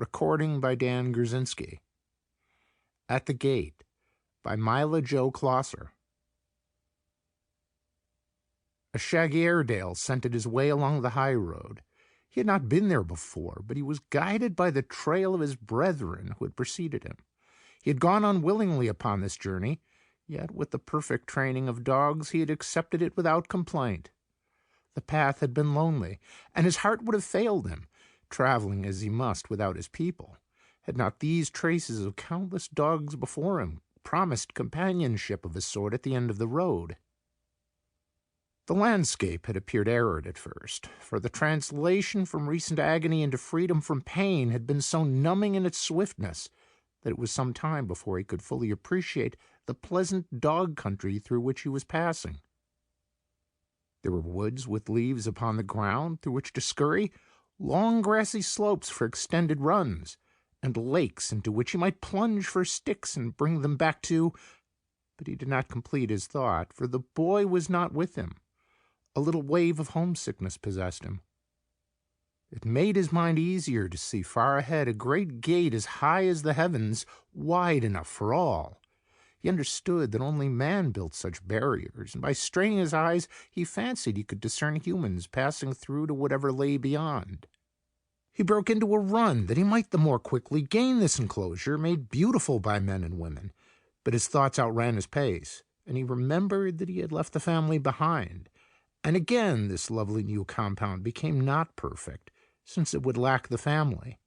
Recording by Dan Grzinski. At the Gate by Myla Closser. A shaggy Airedale scented his way along the high road. He had not been there before, but he was guided by the trail of his brethren who had preceded him. He had gone unwillingly upon this journey, yet with the perfect training of dogs he had accepted it without complaint. The path had been lonely, and his heart would have failed him, traveling as he must without his people, had not these traces of countless dogs before him promised companionship of a sort at the end of the road. The landscape had appeared arid at first, for the translation from recent agony into freedom from pain had been so numbing in its swiftness that it was some time before he could fully appreciate the pleasant dog country through which he was passing. There were woods with leaves upon the ground through which to scurry, long grassy slopes for extended runs, and lakes into which he might plunge for sticks and bring them back to— But he did not complete his thought, for the boy was not with him. A little wave of homesickness possessed him. It made his mind easier to see far ahead a great gate as high as the heavens, wide enough for all. He understood that only man built such barriers, and by straining his eyes he fancied he could discern humans passing through to whatever lay beyond. He broke into a run that he might the more quickly gain this enclosure made beautiful by men and women, but his thoughts outran his pace, and he remembered that he had left the family behind, and again this lovely new compound became not perfect, since it would lack the family.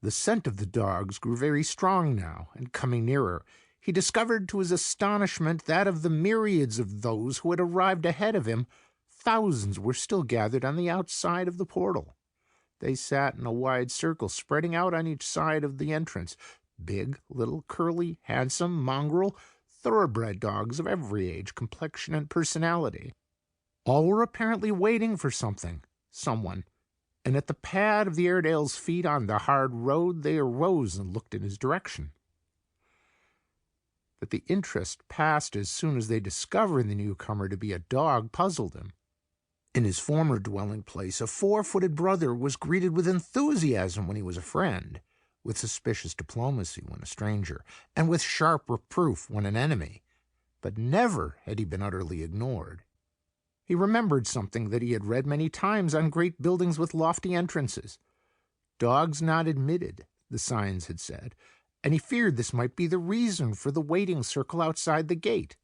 The scent of the dogs grew very strong now, and coming nearer, he discovered to his astonishment that of the myriads of those who had arrived ahead of him, thousands were still gathered on the outside of the portal. They sat in a wide circle spreading out on each side of the entrance, big, little, curly, handsome, mongrel, thoroughbred dogs of every age, complexion, and personality. All were apparently waiting for something, someone, and at the pad of the Airedale's feet on the hard road they arose and looked in his direction. That the interest passed as soon as they discovered the newcomer to be a dog puzzled him. In his former dwelling place, a four-footed brother was greeted with enthusiasm when he was a friend, with suspicious diplomacy when a stranger, and with sharp reproof when an enemy, but never had he been utterly ignored. He remembered something that he had read many times on great buildings with lofty entrances. Dogs not admitted, the signs had said, and he feared this might be the reason for the waiting circle outside the gate.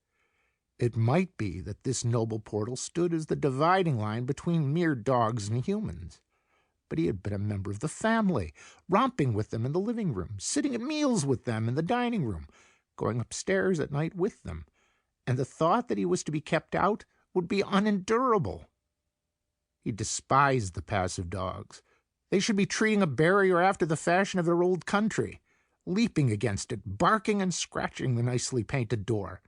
It might be that this noble portal stood as the dividing line between mere dogs and humans. But he had been a member of the family, romping with them in the living room, sitting at meals with them in the dining room, going upstairs at night with them, and the thought that he was to be kept out would be unendurable. He despised the passive dogs. They should be treating a barrier after the fashion of their old country, leaping against it, barking and scratching the nicely painted door.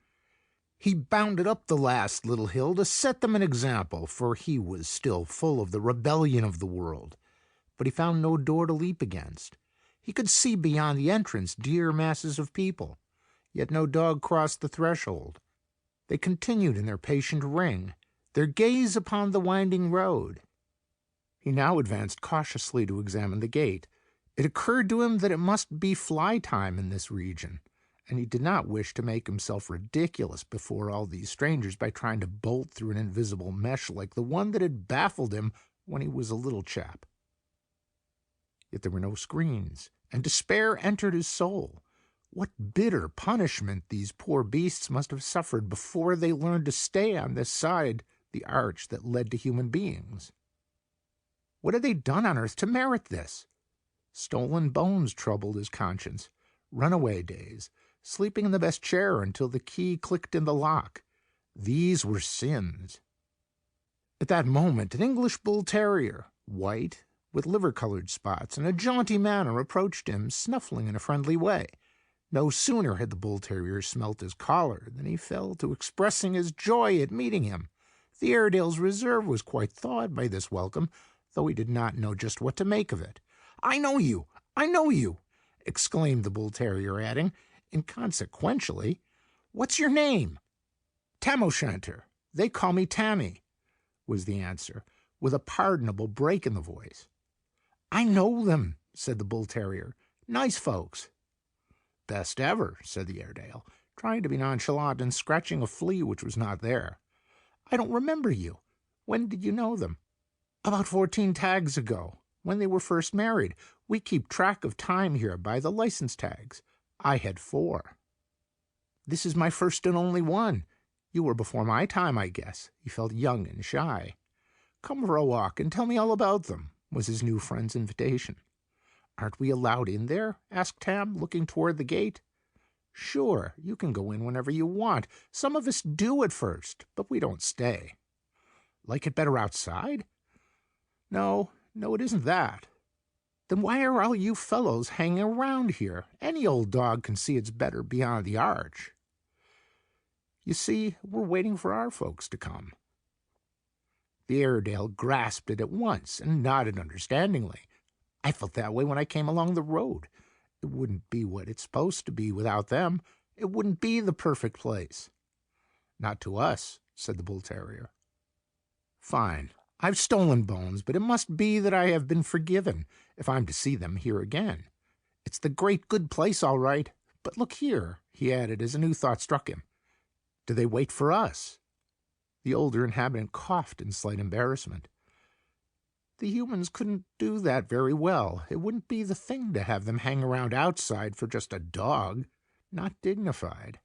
He bounded up the last little hill to set them an example, for he was still full of the rebellion of the world. But he found no door to leap against. He could see beyond the entrance dear masses of people, yet no dog crossed the threshold. They continued in their patient ring, their gaze upon the winding road. He now advanced cautiously to examine the gate. It occurred to him that it must be fly time in this region, and he did not wish to make himself ridiculous before all these strangers by trying to bolt through an invisible mesh like the one that had baffled him when he was a little chap. Yet there were no screens, and despair entered his soul. What bitter punishment these poor beasts must have suffered before they learned to stay on this side the arch that led to human beings. What had they done on earth to merit this? Stolen bones troubled his conscience, runaway days, sleeping in the best chair until the key clicked in the lock. These were sins. At that moment, an English bull-terrier, white, with liver-colored spots, and a jaunty manner, approached him, snuffling in a friendly way. No sooner had the bull-terrier smelt his collar than he fell to expressing his joy at meeting him. The Airedale's reserve was quite thawed by this welcome, though he did not know just what to make of it. "I know you! I know you!" exclaimed the bull-terrier, adding, inconsequentially, "What's your name?" "Tam O'Shanter. They call me Tammy," was the answer, with a pardonable break in the voice. "I know them," said the bull terrier. "Nice folks." "Best ever," said the Airedale, trying to be nonchalant and scratching a flea which was not there. "I don't remember you. When did you know them?" "About 14 tags ago, when they were first married. We keep track of time here by the license tags. I had 4. This is my first and only one. You were before my time, I guess." He felt young and shy. "Come for a walk and tell me all about them," was his new friend's invitation. "Aren't we allowed in there?" asked Tam, looking toward the gate. "Sure, you can go in whenever you want. Some of us do at first, but we don't stay." "Like it better outside?" No, it isn't that." "Then why are all you fellows hanging around here? Any old dog can see it's better beyond the arch." "You see, we're waiting for our folks to come." The Airedale grasped it at once and nodded understandingly. "I felt that way when I came along the road. It wouldn't be what it's supposed to be without them. It wouldn't be the perfect place." "Not to us," said the bull terrier. "Fine. I've stolen bones, but it must be that I have been forgiven if I'm to see them here again. It's the great good place, all right. But look here," he added as a new thought struck him. "Do they wait for us?" The older inhabitant coughed in slight embarrassment. "The humans couldn't do that very well. It wouldn't be the thing to have them hang around outside for just a dog. Not dignified."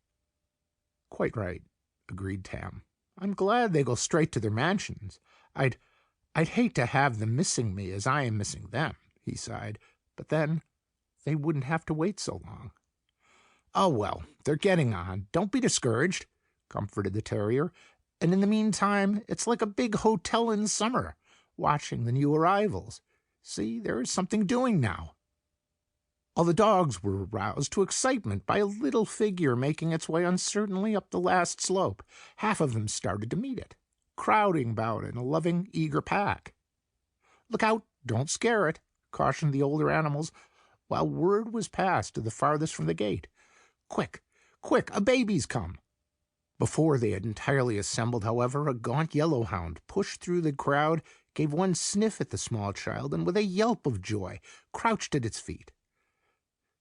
"Quite right," agreed Tam. "I'm glad they go straight to their mansions. I'd hate to have them missing me as I am missing them," he sighed. "But then, they wouldn't have to wait so long." "Oh, well, they're getting on. Don't be discouraged," comforted the terrier. "And in the meantime, it's like a big hotel in summer, watching the new arrivals. See, there is something doing now." All the dogs were aroused to excitement by a little figure making its way uncertainly up the last slope. Half of them started to meet it, crowding about in a loving, eager pack. "Look out, don't scare it," cautioned the older animals, while word was passed to the farthest from the gate. "Quick, quick, a baby's come." Before they had entirely assembled, however, a gaunt yellow hound pushed through the crowd, gave one sniff at the small child, and with a yelp of joy, crouched at its feet.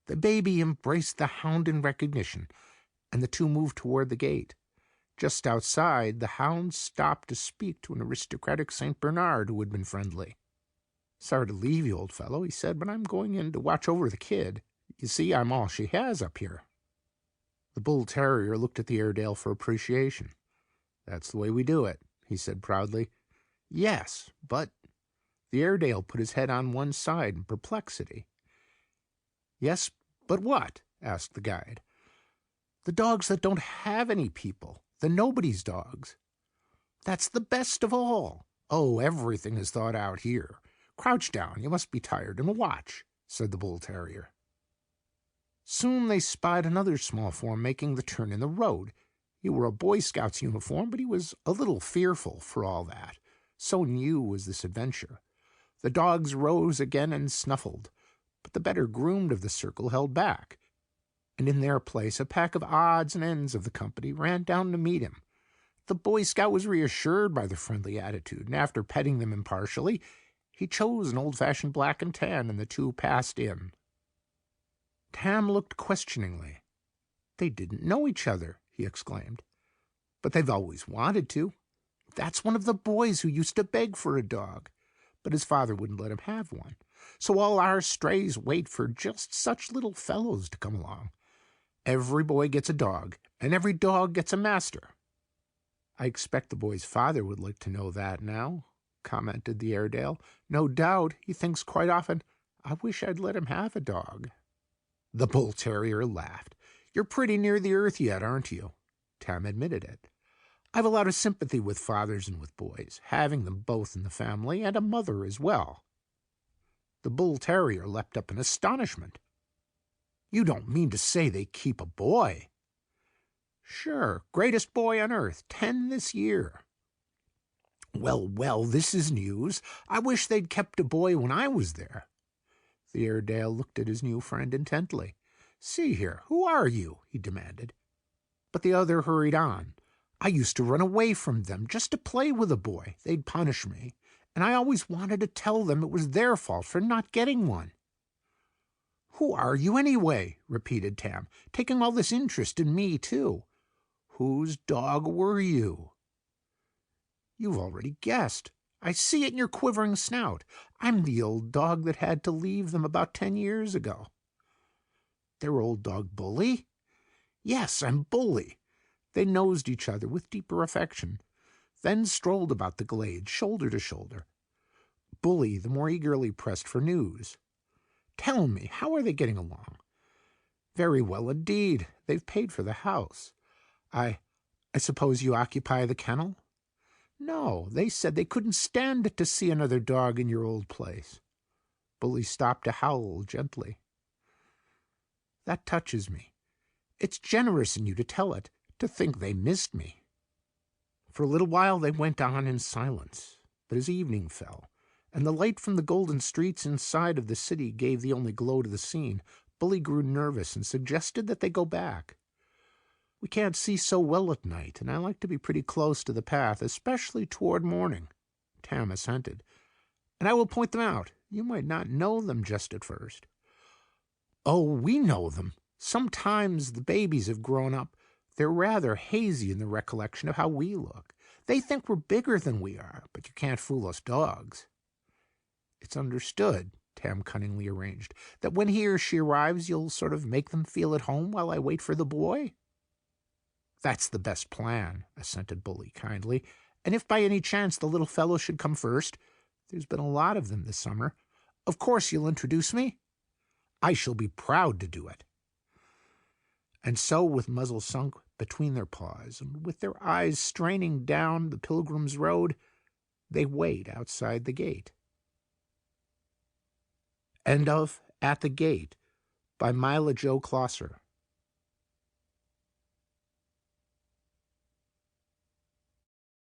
The baby embraced the hound in recognition, and the two moved toward the gate. Just outside, the hound stopped to speak to an aristocratic St. Bernard who had been friendly. "Sorry to leave you, old fellow," he said, "but I'm going in to watch over the kid. You see, I'm all she has up here." The bull terrier looked at the Airedale for appreciation. "That's the way we do it," he said proudly. "Yes, but—" The Airedale put his head on one side in perplexity. "Yes, but what?" asked the guide. "The dogs that don't have any people, the nobody's dogs. That's the best of all. Oh, everything is thought out here. Crouch down, you must be tired, and watch," said the bull terrier. Soon they spied another small form making the turn in the road. He wore a Boy Scout's uniform, but he was a little fearful for all that. So new was this adventure. The dogs rose again and snuffled, but the better groomed of the circle held back, and in their place a pack of odds and ends of the company ran down to meet him. The Boy Scout was reassured by their friendly attitude, and after petting them impartially, he chose an old-fashioned black and tan, and the two passed in. Tam looked questioningly. "They didn't know each other," he exclaimed. "But they've always wanted to. That's one of the boys who used to beg for a dog, but his father wouldn't let him have one. So all our strays wait for just such little fellows to come along. Every boy gets a dog, and every dog gets a master." "I expect the boy's father would like to know that now," commented the Airedale. "No doubt he thinks quite often, 'I wish I'd let him have a dog.'" The bull terrier laughed. "You're pretty near the earth yet, aren't you?" Tam admitted it. "I've a lot of sympathy with fathers and with boys, having them both in the family, and a mother as well." The bull terrier leapt up in astonishment. "You don't mean to say they keep a boy?" "Sure, greatest boy on earth, 10 this year." Well, this is news. I wish they'd kept a boy when I was there." The Airedale looked at his new friend intently. "See here, who are you?" he demanded. But the other hurried on. "I used to run away from them just to play with a boy. They'd punish me, and I always wanted to tell them it was their fault for not getting one." Who are you, anyway? Repeated Tam, taking all this interest in me, too. Whose dog were you? You've already guessed. I see it in your quivering snout. I'm the old dog that had to leave them about 10 years ago. Their old dog Bully? Yes, I'm Bully. They nosed each other with deeper affection, then strolled about the glade, shoulder to shoulder. Bully the more eagerly pressed for news. Tell me, how are they getting along? Very well indeed. They've paid for the house. I suppose you occupy the kennel? No, they said they couldn't stand it to see another dog in your old place. Bully stopped to howl gently. That touches me. It's generous in you to tell it, to think they missed me. For a little while they went on in silence, but as evening fell, and the light from the golden streets inside of the city gave the only glow to the scene, Bully grew nervous and suggested that they go back. We can't see so well at night, and I like to be pretty close to the path, especially toward morning. Tam assented. And I will point them out. You might not know them just at first. Oh, we know them. Sometimes the babies have grown up. They're rather hazy in the recollection of how we look. They think we're bigger than we are, but you can't fool us dogs. It's understood, Tam cunningly arranged, that when he or she arrives, you'll sort of make them feel at home while I wait for the boy? That's the best plan, assented Bully kindly. And if by any chance the little fellow should come first, there's been a lot of them this summer, of course you'll introduce me? I shall be proud to do it. And so, with muzzles sunk between their paws, and with their eyes straining down the Pilgrim's Road, they wait outside the gate. End of At the Gate by Myla Closser.